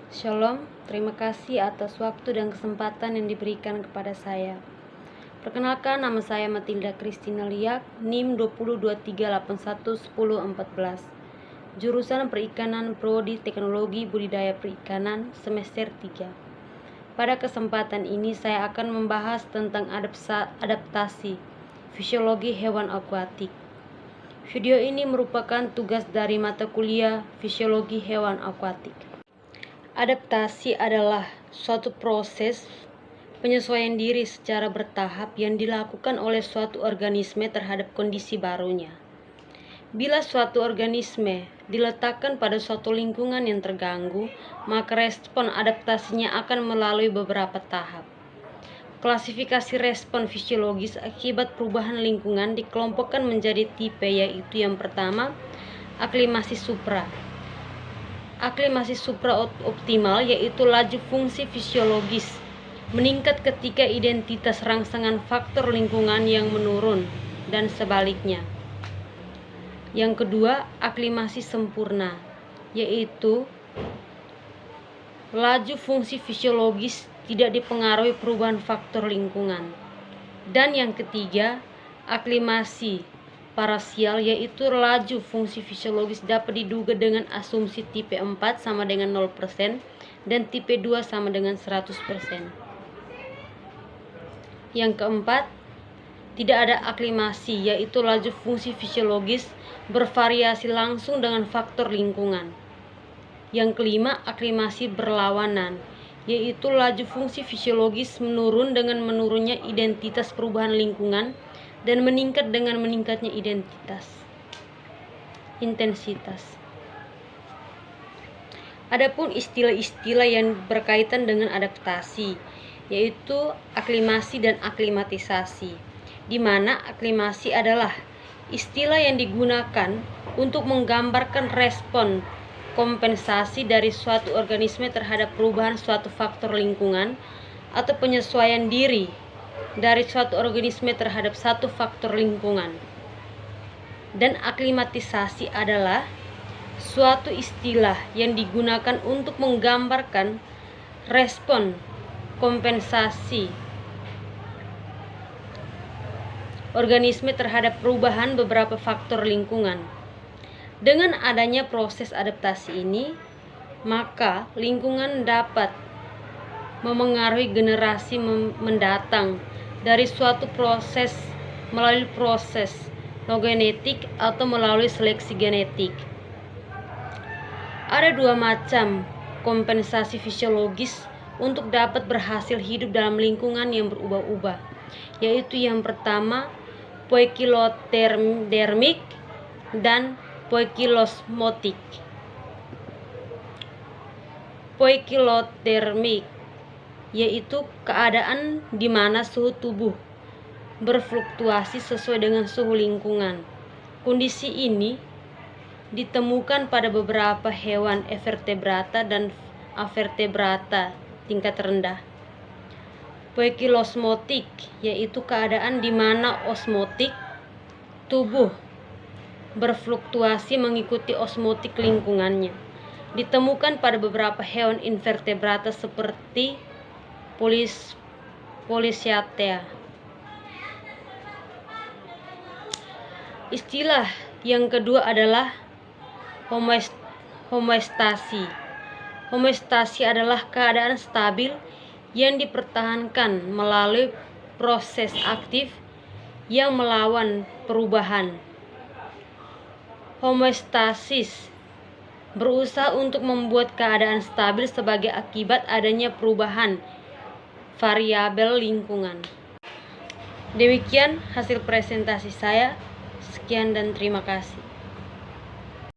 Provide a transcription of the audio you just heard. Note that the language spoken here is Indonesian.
Shalom, terima kasih atas waktu dan kesempatan yang diberikan kepada saya. Perkenalkan, nama saya Matilda Christina Liak, NIM 2023811014, jurusan Perikanan Prodi Teknologi Budidaya Perikanan semester 3. Pada kesempatan ini saya akan membahas tentang adaptasi fisiologi hewan akuatik. Video ini merupakan tugas dari mata kuliah Fisiologi Hewan Akuatik. Adaptasi adalah suatu proses penyesuaian diri secara bertahap yang dilakukan oleh suatu organisme terhadap kondisi barunya. Bila suatu organisme diletakkan pada suatu lingkungan yang terganggu, maka respon adaptasinya akan melalui beberapa tahap. Klasifikasi respon fisiologis akibat perubahan lingkungan dikelompokkan menjadi tipe, yaitu yang pertama, aklimasi supra. Aklimasi supra-optimal yaitu laju fungsi fisiologis meningkat ketika identitas rangsangan faktor lingkungan yang menurun dan sebaliknya. Yang kedua, aklimasi sempurna yaitu laju fungsi fisiologis tidak dipengaruhi perubahan faktor lingkungan. Dan yang ketiga, aklimasi parsial yaitu laju fungsi fisiologis dapat diduga dengan asumsi tipe 4 sama dengan 0% dan tipe 2 sama dengan 100%. Yang keempat, tidak ada aklimasi yaitu laju fungsi fisiologis bervariasi langsung dengan faktor lingkungan. Yang kelima, aklimasi berlawanan yaitu laju fungsi fisiologis menurun dengan menurunnya identitas perubahan lingkungan dan meningkat dengan meningkatnya intensitas. Adapun istilah-istilah yang berkaitan dengan adaptasi yaitu aklimasi dan aklimatisasi, di mana aklimasi adalah istilah yang digunakan untuk menggambarkan respon kompensasi dari suatu organisme terhadap perubahan suatu faktor lingkungan atau penyesuaian diri dari suatu organisme terhadap satu faktor lingkungan. Dan aklimatisasi adalah suatu istilah yang digunakan untuk menggambarkan respon kompensasi organisme terhadap perubahan beberapa faktor lingkungan. Dengan adanya proses adaptasi ini, maka lingkungan dapat memengaruhi generasi mendatang dari suatu proses melalui proses nogenetik atau melalui seleksi genetik. Ada dua macam kompensasi fisiologis untuk dapat berhasil hidup dalam lingkungan yang berubah-ubah, yaitu yang pertama poikilodermik dan poikilosmotik. Poikilodermik yaitu keadaan di mana suhu tubuh berfluktuasi sesuai dengan suhu lingkungan. Kondisi ini ditemukan pada beberapa hewan evertebrata dan avertebrata tingkat rendah. Poikilosmotik yaitu keadaan di mana osmotik tubuh berfluktuasi mengikuti osmotik lingkungannya. Ditemukan pada beberapa hewan invertebrata seperti Polychaeta. Istilah yang kedua adalah homeostasi. Homeostasi adalah keadaan stabil yang dipertahankan melalui proses aktif yang melawan perubahan. Homeostasis berusaha untuk membuat keadaan stabil sebagai akibat adanya perubahan variabel lingkungan. Demikian hasil presentasi saya. Sekian dan terima kasih.